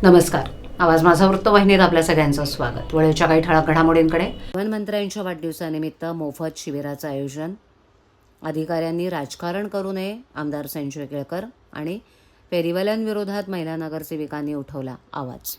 नमस्कार. आवाज माझा वृत्तवाहिनीत आपल्या सगळ्यांचं स्वागत. वेळेच्या काही ठळक घडामोडींकडे. प्रधानमंत्र्यांच्या वाढदिवसानिमित्त मोफत शिबिराचं आयोजन. अधिकाऱ्यांनी राजकारण करू नये, आमदार संजय केळकर. आणि फेरीवाल्यांविरोधात महिला नगरसेविकांनी उठवला आवाज.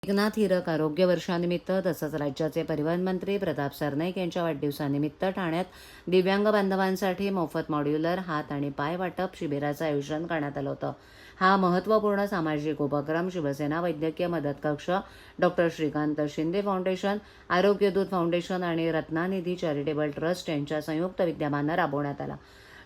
एकनाथ हिरक आरोग्य वर्षानिमित्त तसंच राज्याचे परिवहन मंत्री प्रताप सरनाईक यांच्या वाढदिवसानिमित्त ठाण्यात दिव्यांग बांधवांसाठी मोफत मॉड्युलर हात आणि पाय वाटप शिबिराचं आयोजन करण्यात आलं होतं. हा महत्त्वपूर्ण सामाजिक उपक्रम शिवसेना वैद्यकीय मदत कक्ष, डॉक्टर श्रीकांत शिंदे फाउंडेशन, आरोग्यदूत फाउंडेशन आणि रत्नानिधी चॅरिटेबल ट्रस्ट यांच्या संयुक्त विद्यमानं राबवण्यात आला.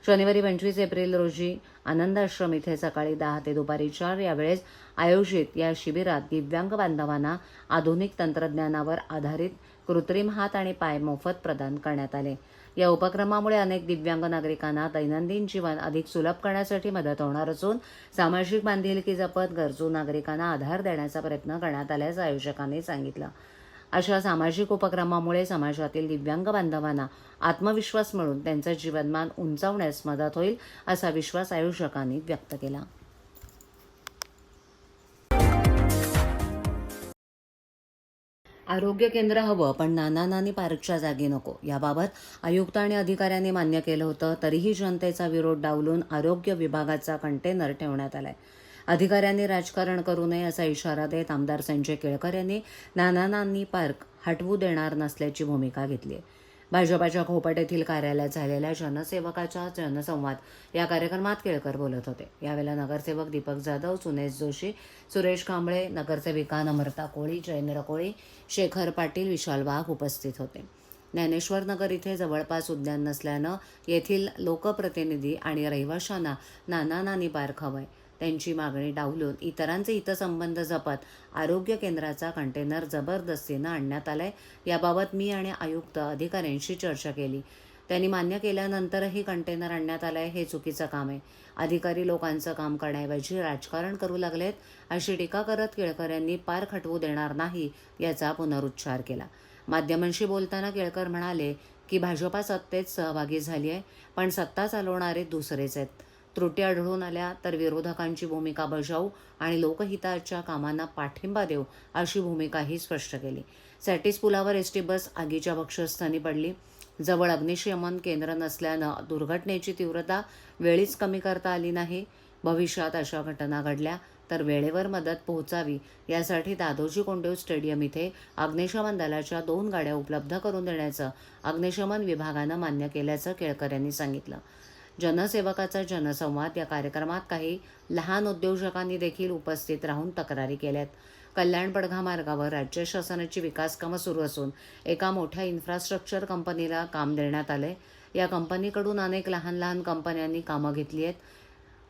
शनिवारी 25 एप्रिल रोजी आनंद आश्रम इथे सकाळी 10 ते दुपारी 4 या वेळेस आयोजित या शिबिरात दिव्यांग बांधवांना आधुनिक तंत्रज्ञानावर आधारित कृत्रिम हात आणि पाय मोफत प्रदान करण्यात आले. या उपक्रमामुळे अनेक दिव्यांग नागरिकांना दैनंदिन जीवन अधिक सुलभ करण्यासाठी मदत होणार असून सामाजिक बांधिलकी जपत गरजू नागरिकांना आधार देण्याचा प्रयत्न करण्यात आल्याचं आयोजकांनी सांगितलं. अशा सामाजिक उपक्रमामुळे समाजातील दिव्यांग बांधवांना आत्मविश्वास मिळून त्यांचं जीवनमान उंचावण्यास मदत होईल असा विश्वास आयोजकांनी व्यक्त केला. आरोग्य केंद्र हवं पण नाना नानी पार्कच्या जागी नको, याबाबत आयुक्त आणि अधिकाऱ्यांनी मान्य केलं होतं. तरीही जनतेचा विरोध डावलून आरोग्य विभागाचा कंटेनर ठेवण्यात आलाय. अधिकाऱ्यांनी राजकारण करू नये असा इशारा देत आमदार संजय केळकर यांनी नाना नानी पार्क हटवू देणार नसल्याची भूमिका घेतली आहे. भाजपाच्या खोपट येथील कार्यालयात झालेल्या जनसेवकाच्या जनसंवाद या कार्यक्रमात केळकर बोलत होते. यावेळेला नगरसेवक दीपक जाधव, सुनेश जोशी, सुरेश कांबळे, नगरसेविका नम्रता कोळी, जयेंद्र कोळी, शेखर पाटील, विशाल वाघ उपस्थित होते. ज्ञानेश्वर नगर इथे जवळपास उद्यान नसल्यानं येथील लोकप्रतिनिधी आणि रहिवाशांना नाना नानी पार्क हवंय. त्यांची मागणी डावलून इतरांचे हितसंबंध जपत आरोग्य केंद्राचा कंटेनर जबरदस्तीनं आणण्यात आलाय. याबाबत मी आणि आयुक्त अधिकाऱ्यांशी चर्चा केली. त्यांनी मान्य केल्यानंतरही कंटेनर आणण्यात आलाय. हे चुकीचं काम आहे. अधिकारी लोकांचं काम करण्याऐवजी राजकारण करू लागलेत अशी टीका करत केळकर यांनी पार्क हटवू देणार नाही याचा पुनरुच्चार केला. माध्यमांशी बोलताना केळकर म्हणाले की भाजपा सत्तेत सहभागी झाली आहे, पण सत्ता चालवणारे दुसरेच आहेत. त्रुटी आढळून आल्या तर विरोधकांची भूमिका बजावू आणि लोकहिताच्या कामांना पाठिंबा देऊ अशी भूमिकाही स्पष्ट केली. सॅटिस पुलावर एसटी बस आगीच्या भक्षस्थानी पडली. जवळ अग्निशमन केंद्र नसल्यानं दुर्घटनेची तीव्रता वेळीच कमी करता आली नाही. भविष्यात अशा घटना घडल्या तर वेळेवर मदत पोहोचावी यासाठी दादोजी कोंडदेव स्टेडियम इथे अग्निशमन दलाच्या 2 गाड्या उपलब्ध करून देण्याचं अग्निशमन विभागानं मान्य केल्याचं केळकर यांनी सांगितलं. जनसेवकाचा जनसंवाद या कार्यक्रमात काही लहान उद्योजकांनी देखील उपस्थित राहून तक्रारी केल्यात. कल्याण पडघा मार्गावर राज्य शासनाची विकास कामं सुरू असून एका मोठ्या इन्फ्रास्ट्रक्चर कंपनीला काम देण्यात आले. या कंपनीकडून अनेक लहान लहान कंपन्यांनी कामं घेतली आहेत.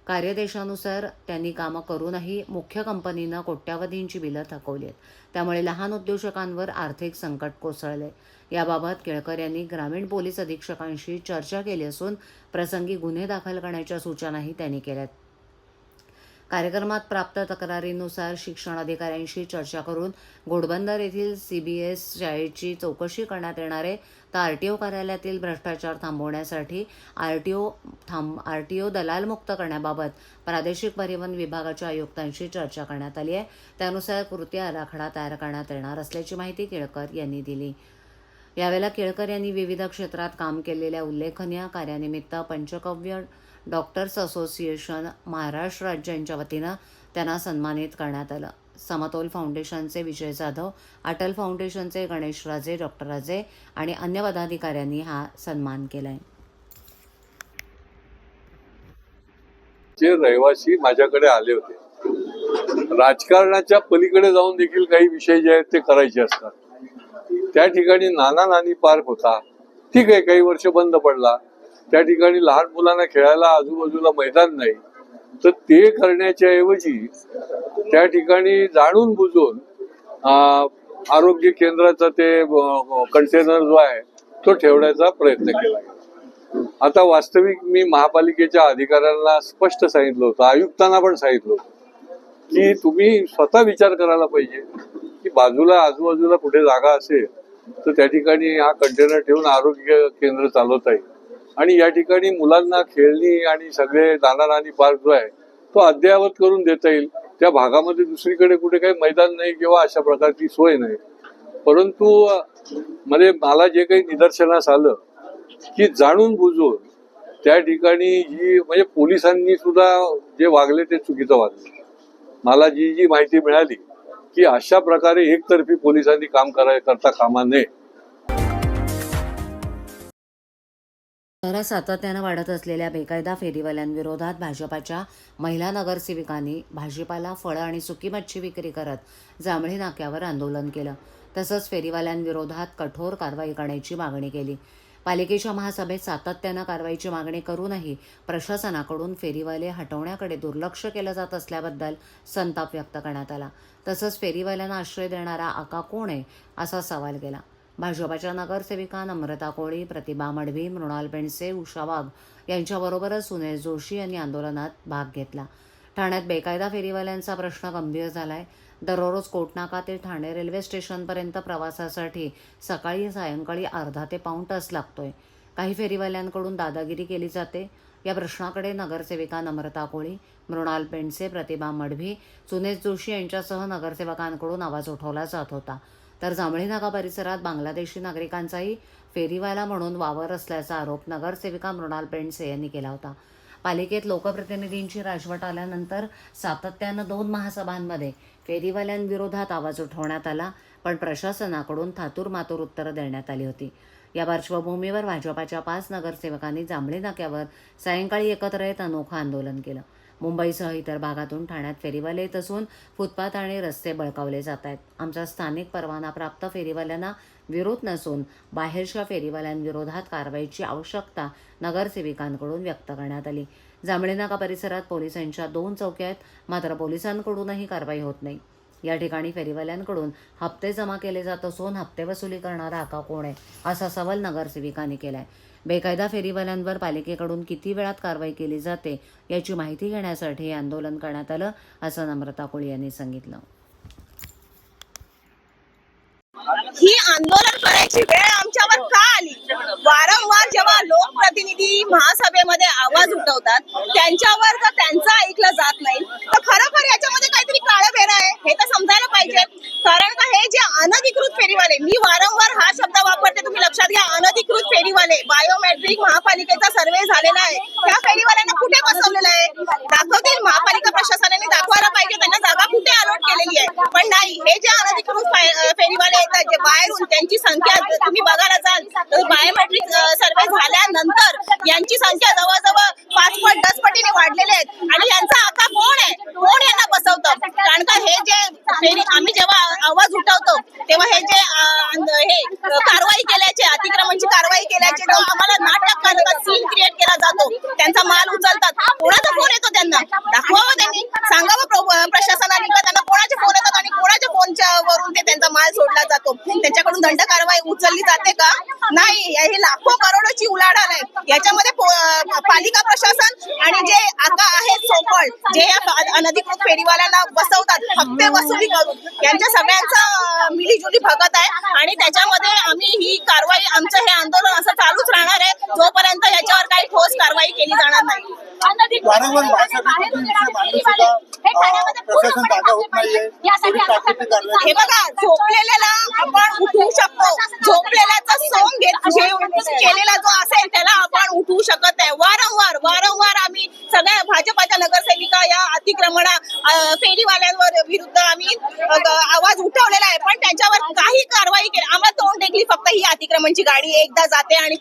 कार्यदेशानुसार त्यांनी कामं करूनही मुख्य कंपनीनं कोट्यावधींची बिलं थकवली आहेत. त्यामुळे लहान उद्योजकांवर आर्थिक संकट कोसळले. याबाबत केळकर यांनी ग्रामीण पोलीस अधीक्षकांशी चर्चा केली असून प्रसंगी गुन्हे दाखल करण्याच्या सूचनाही त्यांनी केल्यात. कार्यक्रमात प्राप्त तक्रारीनुसार शिक्षण अधिकाऱ्यांशी चर्चा करून घोडबंदर येथील CBS शाळेची चौकशी करण्यात येणार आहे. तर RTO कार्यालयातील भ्रष्टाचार थांबवण्यासाठी RTO दलालमुक्त करण्याबाबत प्रादेशिक परिवहन विभागाच्या आयुक्तांशी चर्चा करण्यात आली आहे. त्यानुसार कृती आराखडा तयार करण्यात येणार असल्याची माहिती केळकर यांनी दिली. यावेळेला केळकर यांनी विविध क्षेत्रात काम केलेल्या उल्लेखनीय कार्यानिमित्त पंचकव्य डॉक्टर्स असोसिएशन महाराष्ट्र राज्य यांच्या वतीनं त्यांना सन्मानित करण्यात आलं. समतोल फाउंडेशनचे विजय जाधव, अटल फाउंडेशनचे गणेश राजे, डॉक्टर राजे आणि अन्य पदाधिकाऱ्यांनी हा सन्मान केलाय. जे रहिवासी माझ्याकडे आले होते, राजकारणाच्या पलीकडे जाऊन देखील काही विषय जे आहेत ते करायचे असतात. त्या ठिकाणी नाना नानी पार्क होता, ठीक आहे, काही वर्ष बंद पडला. त्या ठिकाणी लहान मुलांना खेळायला आजूबाजूला मैदान नाही, तर ते करण्याच्या ऐवजी त्या ठिकाणी जाणून बुजून आरोग्य केंद्राचा ते कंटेनर जो आहे तो ठेवण्याचा प्रयत्न केला. आता वास्तविक मी महापालिकेच्या अधिकाऱ्यांना स्पष्ट सांगितलं होतं, आयुक्तांना पण सांगितलं होतं की तुम्ही स्वतः विचार करायला पाहिजे की बाजूला आजूबाजूला कुठे जागा असेल तर त्या ठिकाणी हा कंटेनर ठेवून आरोग्य केंद्र चालवता येईल. आणि या ठिकाणी मुलांना खेळणी आणि सगळे नाना नानी पार्क जो आहे तो अद्ययावत करून देता येईल. त्या भागामध्ये दुसरीकडे कुठे काही मैदान नाही किंवा अशा प्रकारची सोय नाही. परंतु मला जे काही निदर्शनास आलं की जाणून बुजून त्या ठिकाणी ही म्हणजे पोलिसांनी सुद्धा जे वागले ते चुकीचं वागले. मला जी माहिती मिळाली की अशा प्रकारे एकतर्फी पोलिसांनी काम करता कामा नये. शहरात सातत्यानं वाढत असलेल्या बेकायदा फेरीवाल्यांविरोधात भाजपाच्या महिला नगरसेविकांनी भाजीपाला, फळं आणि सुकी मच्छी विक्री करत जांभळी नाक्यावर आंदोलन केलं. तसंच फेरीवाल्यांविरोधात कठोर कारवाई करण्याची मागणी केली. पालिकेच्या महासभेत सातत्यानं कारवाईची मागणी करूनही प्रशासनाकडून फेरीवाले हटवण्याकडे दुर्लक्ष केलं जात असल्याबद्दल संताप व्यक्त करण्यात आला. तसंच फेरीवाल्यांना आश्रय देणारा आका कोण आहे असा सवाल केला. भाजपाच्या नगरसेविका नम्रता कोळी, प्रतिभा मडवी, मृणाल पेंडसे, उषा वाघ यांच्याबरोबरच सुनेश जोशी यांनी आंदोलनात भाग घेतला. ठाण्यात बेकायदा फेरीवाल्यांचा प्रश्न गंभीर झालाय. दररोज कोटनाका ते ठाणे रेल्वे स्टेशनपर्यंत प्रवासासाठी सकाळी सायंकाळी अर्धा ते पाऊण तास लागतोय. काही फेरीवाल्यांकडून दादागिरी केली जाते. या प्रश्नाकडे नगरसेविका नम्रता कोळी, मृणाल पेंडसे, प्रतिभा मडवी, सुनेश जोशी यांच्यासह नगरसेवकांकडून आवाज उठवला जात होता. तर जांभळी नाका परिसरात बांगलादेशी नागरिकांचाही फेरीवाला म्हणून वावर असल्याचा आरोप नगरसेविका मृणाल पेंडसे यांनी केला होता. पालिकेत लोकप्रतिनिधींची राजवट आल्यानंतर सातत्यानं 2 महासभांमध्ये फेरीवाल्यांविरोधात आवाज उठवण्यात आला, पण प्रशासनाकडून थातूरमातूर उत्तरं देण्यात आली होती. या पार्श्वभूमीवर भाजपाच्या 5 नगरसेवकांनी जांभळी नाक्यावर सायंकाळी एकत्र येत अनोखं आंदोलन केलं. मुंबईसह इतर भागातून ठाण्यात फेरीवाले येत असून फुटपाथ आणि रस्ते बळकावले जात आहेत. आमच्या स्थानिक परवानाप्राप्त फेरीवाल्यांना विरोध नसून बाहेरच्या फेरीवाल्यांविरोधात कारवाईची आवश्यकता नगरसेविकांकडून व्यक्त करण्यात आली. जांभळी नाका परिसरात पोलिसांच्या 2 चौक्या आहेत, मात्र पोलिसांकडूनही कारवाई होत नाही. या ठिकाणी फेरीवाल्यांकडून हप्ते जमा केले जात असून हप्ते वसुली करणारा आका कोण आहे असा सवाल नगरसेविकांनी केलाय. बेकायदा फेरीवाल्यांवर पालिकेकडून किती वेळात कारवाई केली जाते याची माहिती घेण्यासाठी हे आंदोलन करण्यात आलं असं नम्रता कोळी यांनी सांगितलं. ही आंदोलन करायची वेळ आमच्यावर का आली? वारंवार जेव्हा लोकप्रतिनिधी महासभेमध्ये आवाज उठवतात त्यांच्यावर जर त्यांचं ऐकलं जात नाही तर खरोखर याच्यामध्ये काहीतरी काळबेर आहे हे तर समजायला पाहिजे. कारण का हे जे अनधिकृत फेरीवाले, मी वारंवार हा शब्द वापरते, तुम्ही लक्षात घ्या, अनधिकृत फेरीवाले, बायोमेट्रिक महापालिकेचा सर्वे झालेला आहे, त्या फेरीवाल्यांना कुठे बसवलेलं आहे? दाखवतील, महापालिका प्रशासनाने दाखवायला पाहिजे त्यांना जागा कुठे अलॉट केलेली आहे. पण नाही, हे जे अनधिकृत फेरीवाले येतात जे बाहेरून, त्यांची संख्या तुम्ही बघायला जाल तर बायोमेट्रिक सर्वे झाल्यानंतर यांची संख्या जवळजवळ 5 पट 10 पटीने वाढलेले आहेत. आणि यांचा आका कोण आहे? कोण यांना बसवतं? कारण का हे जे फेरी आम्ही जेव्हा आवाज उठवतो तेव्हा हे जे कारवाई केल्याचे, अतिक्रमणची कारवाई केल्याचे जो आम्हाला नाटक करतात, सीन क्रिएट केला जातो, त्यांचा माल उचलतात. कोणाचा फोन येतो त्यांना? दाखवावं त्यांनी, सांगावं प्रशासनाने का त्यांना कोणाचे फोन येतात आणि कोणाच्या फोनच्या वरून ते त्यांचा माल सोडला जातो. त्यांच्याकडून दंड कारवाई उचलली जाते का? नाही. हे लाखो करोडोची उलाढाल आहे. याच्यामध्ये पालिका प्रशासन आणि जे आका आहेत सोकॉल, जे अनधिकृत फेरीवाल्यांना बसवतात हप्ते वसुली करून, यांच्या सगळ्यांचा मिलीजुली भगत आहे. आणि त्याच्यामध्ये आम्ही ही कारवाई, आमचं हे आंदोलन असं चालूच राहणार आहे जोपर्यंत याच्यावर काही ठोस कारवाई केली जाणार नाही. वारंवार प्रशासन जागा होत नाहीये. हे बघा, झोपलेल्याला आपण उठवू शकतो, झोपलेल्याचा सोंग केलेला जो असेल त्याला आपण उठवू शकत नाही. वारंवार आम्ही सगळ्या भाजपाच्या नगरसेविका या अतिक्रमणा फेरीवाल्यांवर विरुद्ध आम्ही आवाज उठवलेला आहे, पण त्याच्यावर काही कारवाई केली. आम्हाला तोंड देखील फक्त ही अतिक्रमणची गाडी एकदा जाते आणि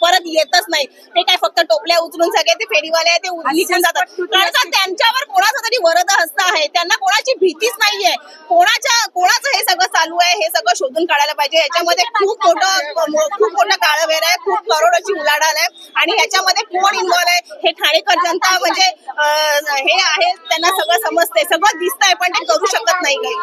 परत येतच नाही. ते काय फक्त टोपल्या उचलून सगळे ते फेरीवाले ते निघून जातात. कारण त्याच्यावर कोणाचा तरी वरद हस्त आहे, त्यांना कोणाची भीतीच नाहीये. कोणाचं हे सगळं चालू आहे हे सगळं शोधून काढायला पाहिजे. याच्यामध्ये खूप मोठं काळबेर आहे, खूप करोडोची उलाढाल आहे. आणि ह्याच्यामध्ये कोण इन्व्हॉल्व आहे हे ठाणेकर जनता म्हणजे हे आहे, त्यांना सगळं समजतंय, सगळं दिसतंय, पण ते करू शकत नाही काही.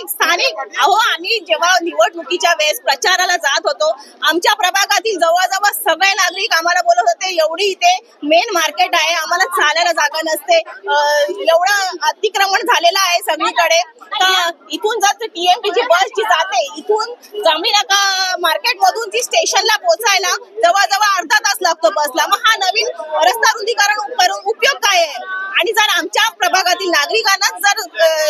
स्थानिक अहो, आम्ही जेव्हा निवडणुकीच्या वेळेस प्रचाराला जात होतो, आमच्या प्रभागातील जवळजवळ सगळे नागरिक आम्हाला बोलत होते, एवढी इथे मेन मार्केट आहे, आम्हाला चालायला जागा नसते, एवढं अतिक्रमण झालेलं आहे सगळीकडे. तर इथून जर टीएमटीची बस जी जाते इथून जांभळी नाका मार्केट मधून ती स्टेशनला पोहोचायला जवळजवळ अर्धा तास लागतो बसला. मग हा नवीन रस्ता रुंदीकरण करून उपयोग काय आहे? आणि जर आमच्या प्रभागातील नागरिकांना जर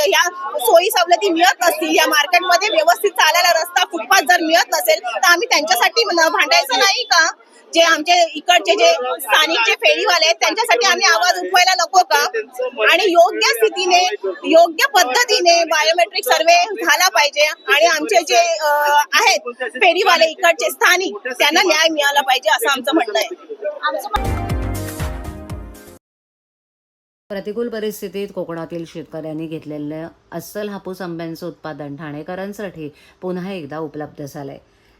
या सोयी सवलती मिळत नसतील, या मार्केटमध्ये व्यवस्थित चालायला रस्ता फुटपाथ जर मिळत नसेल, तर आम्ही त्यांच्यासाठी भांडायचं नाही का? जे आमचे इकडचे जे स्थानिक जे फेरीवाले आहेत त्यांच्यासाठी आम्ही आवाज उठवायला नको का? आणि योग्य स्थितीने योग्य पद्धतीने बायोमेट्रिक सर्वे झाला पाहिजे आणि आमचे जे आहेत फेरीवाले इकडचे स्थानिक त्यांना न्याय मिळाला पाहिजे असं आमचं म्हणणं आहे. प्रतिकूल परिस्थितीत कोकणातील शेतकऱ्यांनी घेतलेलं अस्सल हापूस आंब्यांचं उत्पादन ठाणेकरांसाठी पुन्हा एकदा उपलब्ध झालंय.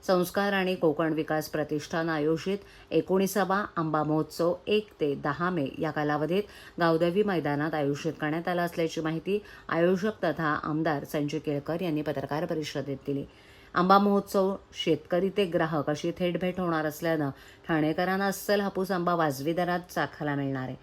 संस्कार आणि कोकण विकास प्रतिष्ठान आयोजित 19वा आंबा महोत्सव 1 ते 10 मे या कालावधीत गावदेवी मैदानात आयोजित करण्यात आला असल्याची माहिती आयोजक तथा आमदार संजय केळकर यांनी पत्रकार परिषदेत दिली. आंबा महोत्सव शेतकरी ते ग्राहक अशी थेट भेट होणार असल्यानं ठाणेकरांना अस्सल हापूस आंबा वाजवी दरात चाखायला मिळणार आहे.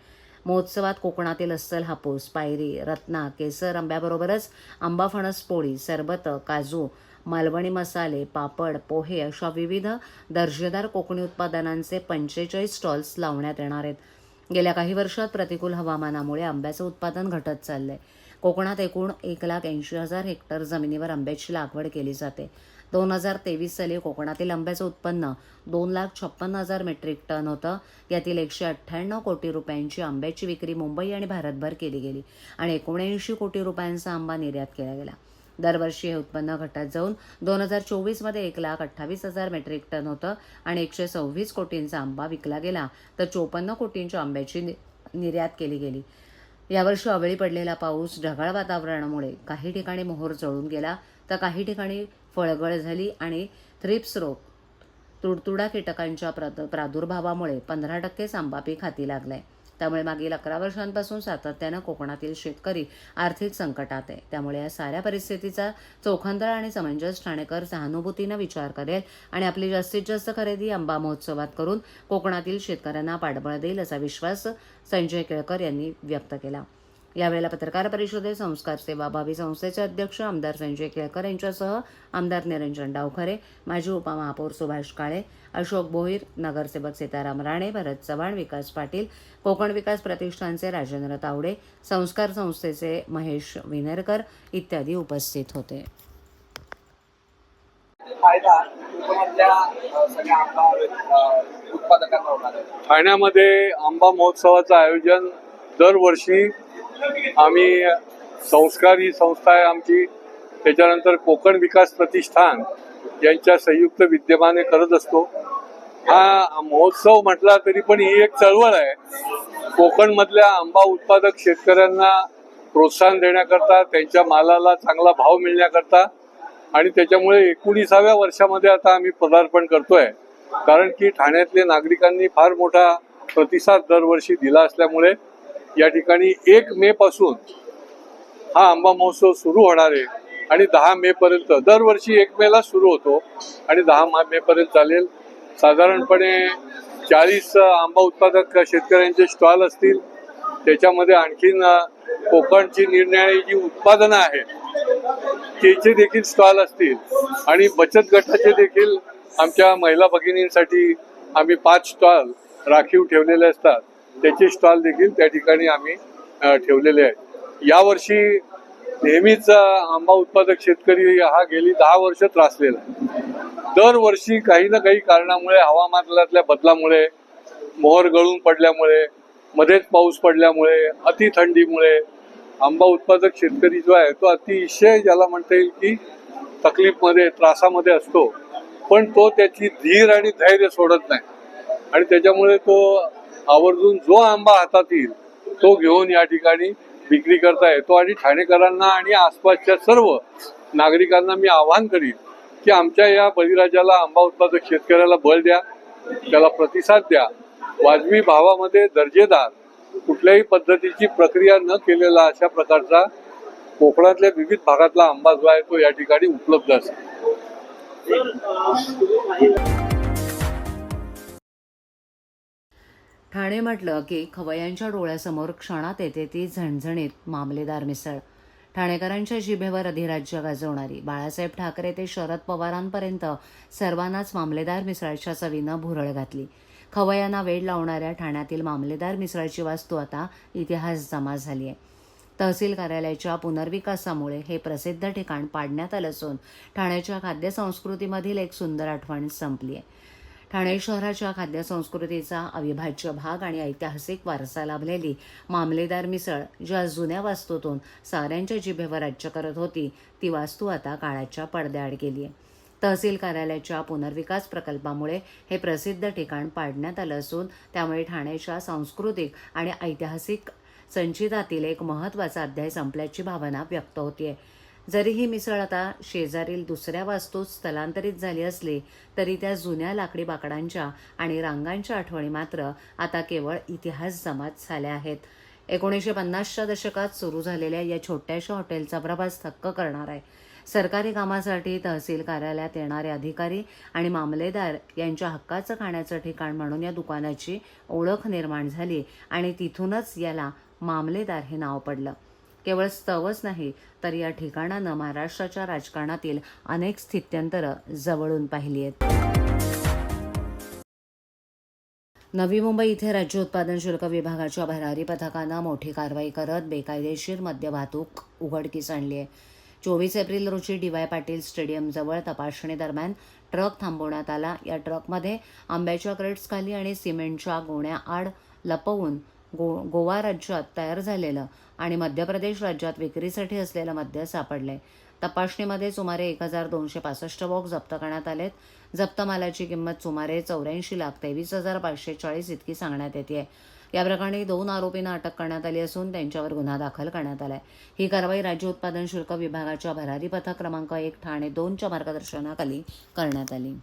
महोत्सवात कोकणातील अस्सल हापूस, पायरी, रत्ना, केसर आंब्याबरोबरच आंबा फणस पोळी, सरबत, काजू, मालवणी मसाले, पापड, पोहे अशा विविध दर्जेदार कोकणी उत्पादनांचे 45 स्टॉल्स लावण्यात येणार आहेत. गेल्या काही वर्षात प्रतिकूल हवामानामुळे आंब्याचं उत्पादन घटत चाललंय. कोकणात एकूण 1,80,000 हेक्टर जमिनीवर आंब्याची लागवड केली जाते. 2023 साली कोकणातील आंब्याचं उत्पन्न 2,56,000 मेट्रिक टन होतं. यातील 198 कोटी रुपयांची आंब्याची विक्री मुंबई आणि भारतभर केली गेली आणि 79 कोटी रुपयांचा आंबा निर्यात केला गेला. दरवर्षी हे उत्पन्न घटत जाऊन 2024मध्ये 1,28,000 मेट्रिक टन होतं आणि 126 कोटींचा आंबा विकला गेला तर 54 कोटींच्या आंब्याची निर्यात केली गेली. यावर्षी अवेळी पडलेला पाऊस, ढगाळ वातावरणामुळे काही ठिकाणी मोहोर जळून गेला तर काही ठिकाणी फळगळ झाली आणि थ्रिप्स रोग, तुडतुडा कीटकांच्या प्रादुर्भावामुळे 15% आंबा पीक हाती लागलंय. त्यामुळे मागील 11 वर्षांपासून सातत्यानं कोकणातील शेतकरी आर्थिक संकटात आहे. त्यामुळे या साऱ्या परिस्थितीचा चोखंदळ आणि समंजस ठाणेकर सहानुभूतीनं विचार करेल आणि आपली जास्तीत जास्त खरेदी आंबा महोत्सवात करून कोकणातील शेतकऱ्यांना पाठबळ देईल असा विश्वास संजय केळकर यांनी व्यक्त केला. यावेळेला पत्रकार परिषदेत संस्कार सेवाभावी संस्थेचे अध्यक्ष आमदार संजय केळकर यांच्यासह आमदार निरंजन डावखरे, माजी उपमहापौर सुभाष काळे, अशोक भोईर, नगरसेवक सीताराम राणे, भरत चव्हाण, विकास पाटील, कोकण विकास प्रतिष्ठानचे राजेंद्र तावडे, संस्कार संस्थेचे महेश विनेरकर इत्यादी उपस्थित होते. ठाण्यामध्ये आंबा महोत्सवाचं आयोजन दरवर्षी आम्ही संस्कार ही संस्था आहे आमची, त्याच्यानंतर कोकण विकास प्रतिष्ठान यांच्या संयुक्त विद्यमाने करत असतो. हा महोत्सव म्हटला तरी पण ही एक चळवळ आहे. कोकणमधल्या आंबा उत्पादक शेतकऱ्यांना प्रोत्साहन देण्याकरता, त्यांच्या मालाला चांगला भाव मिळण्याकरता आणि त्याच्यामुळे 19व्या वर्षामध्ये आता आम्ही पदार्पण करतोय. कारण की ठाण्यातल्या नागरिकांनी फार मोठा प्रतिसाद दरवर्षी दिला असल्यामुळे या ठिकाणी 1 मे पासून हा आंबा महोत्सव सुरू होणार आहे आणि 10 मे पर्यंत, दरवर्षी 1 मेला सुरू होतो आणि 10 मे पर्यंत चालेल. साधारणपणे 40 आंबा उत्पादक शेतकऱ्यांचे स्टॉल असतील. त्याच्यामध्ये आणखीन कोकणची निरनिराळी जी उत्पादनं आहेत त्याचे देखील स्टॉल असतील आणि बचत गटाचे देखील आमच्या महिला भगिनींसाठी आम्ही 5 स्टॉल राखीव ठेवलेले असतात. त्याचे स्टॉल देखील त्या ठिकाणी आम्ही ठेवलेले आहेत. यावर्षी नेहमीच आंबा उत्पादक शेतकरी हा गेली 10 वर्ष त्रासलेला आहे. दरवर्षी काही ना काही कारणामुळे, हवामानातल्या बदलामुळे, मोहर गळून पडल्यामुळे, मध्येच पाऊस पडल्यामुळे, अति थंडीमुळे आंबा उत्पादक शेतकरी जो आहे तो अतिशय ज्याला म्हणता येईल की तकलीफमध्ये, त्रासामध्ये असतो. पण तो त्याची धीर आणि धैर्य सोडत नाही आणि त्याच्यामुळे तो आवर्जून जो आंबा हातात येईल तो घेऊन या ठिकाणी विक्री करता येतो. आणि ठाणेकरांना आणि आसपासच्या सर्व नागरिकांना मी आवाहन करीन की आमच्या या बळीराजाला, आंबा उत्पादक शेतकऱ्याला बळ द्या, त्याला प्रतिसाद द्या. वाजवी भावामध्ये दर्जेदार, कुठल्याही पद्धतीची प्रक्रिया न केलेला अशा प्रकारचा कोकणातल्या विविध भागातला आंबा जो आहे तो या ठिकाणी उपलब्ध असेल. ठाणे म्हटलं की खवय्यांच्या डोळ्यासमोर क्षणात येते ती झणझणीत मामलेदार मिसळ. ठाणेकरांच्या जिभेवर अधिराज्य गाजवणारी, बाळासाहेब ठाकरे ते शरद पवारांपर्यंत सर्वांनाच मामलेदार मिसळच्या चवीनं भुरळ घातली. खवय्यांना वेड लावणाऱ्या ठाण्यातील मामलेदार मिसळची वास्तू आता इतिहास जमा झाली आहे. तहसील कार्यालयाच्या पुनर्विकासामुळे हे प्रसिद्ध ठिकाण पाडण्यात आलं असून ठाण्याच्या खाद्यसंस्कृतीमधील एक सुंदर आठवण संपली आहे. ठाणे शहराच्या खाद्यसंस्कृतीचा अविभाज्य भाग आणि ऐतिहासिक वारसा लाभलेली मामलेदार मिसळ ज्या जुन्या वास्तूतून साऱ्यांच्या जिभेवर राज्य करत होती, ती वास्तू आता काळाच्या पडद्याआड गेली आहे. तहसील कार्यालयाच्या पुनर्विकास प्रकल्पामुळे हे प्रसिद्ध ठिकाण पाडण्यात आलं असून त्यामुळे ठाण्याच्या सांस्कृतिक आणि ऐतिहासिक संचितातील एक महत्त्वाचा अध्याय संपल्याची भावना व्यक्त होतीये. जरी ही मिसळ आता शेजारील दुसऱ्या वास्तूत स्थलांतरित झाली असली तरी त्या जुन्या लाकडी बाकडांच्या आणि रांगांच्या आठवणी मात्र आता केवळ इतिहास जमात झाल्या आहेत. 1950च्या दशकात सुरू झालेल्या या छोट्याशा हॉटेलचा प्रवास थक्क करणार आहे. सरकारी कामासाठी तहसील कार्यालयात येणारे अधिकारी आणि मामलेदार यांच्या हक्काचं खाण्याचं ठिकाण म्हणून या दुकानाची ओळख निर्माण झाली आणि तिथूनच याला मामलेदार हे नाव पडलं. केवळ स्तवच नाही तर या ठिकाणानं महाराष्ट्राच्या राजकारणातील अनेक स्थित्यंतरं जवळून पाहिली आहेत. नवी मुंबई इथे राज्य उत्पादन शुल्क विभागाच्या भरारी पथकानं मोठी कारवाई करत बेकायदेशीर मद्य वाहतूक उघडकीस आणली आहे. 24 एप्रिल रोजी डी वाय पाटील स्टेडियमजवळ तपासणी दरम्यान ट्रक थांबवण्यात आला. या ट्रकमध्ये आंब्याच्या क्रेट्सखाली आणि सिमेंटच्या गोण्या आड लपवून गोवा राज्यात तयार झालेलं आणि मध्य प्रदेश राज्यात विक्रीसाठी असलेलं मद्य सापडलंय. तपासणीमध्ये सुमारे 1265 बॉक्स जप्त करण्यात आलेत. जप्त मालाची किंमत सुमारे 84,23,540 इतकी सांगण्यात येते. या प्रकरणी 2 आरोपींना अटक करण्यात आली असून त्यांच्यावर गुन्हा दाखल करण्यात आलाय. ही कारवाई राज्य उत्पादन शुल्क विभागाच्या भरारी पथक क्रमांक 1 ठाणे 2च्या मार्गदर्शनाखाली करण्यात आली.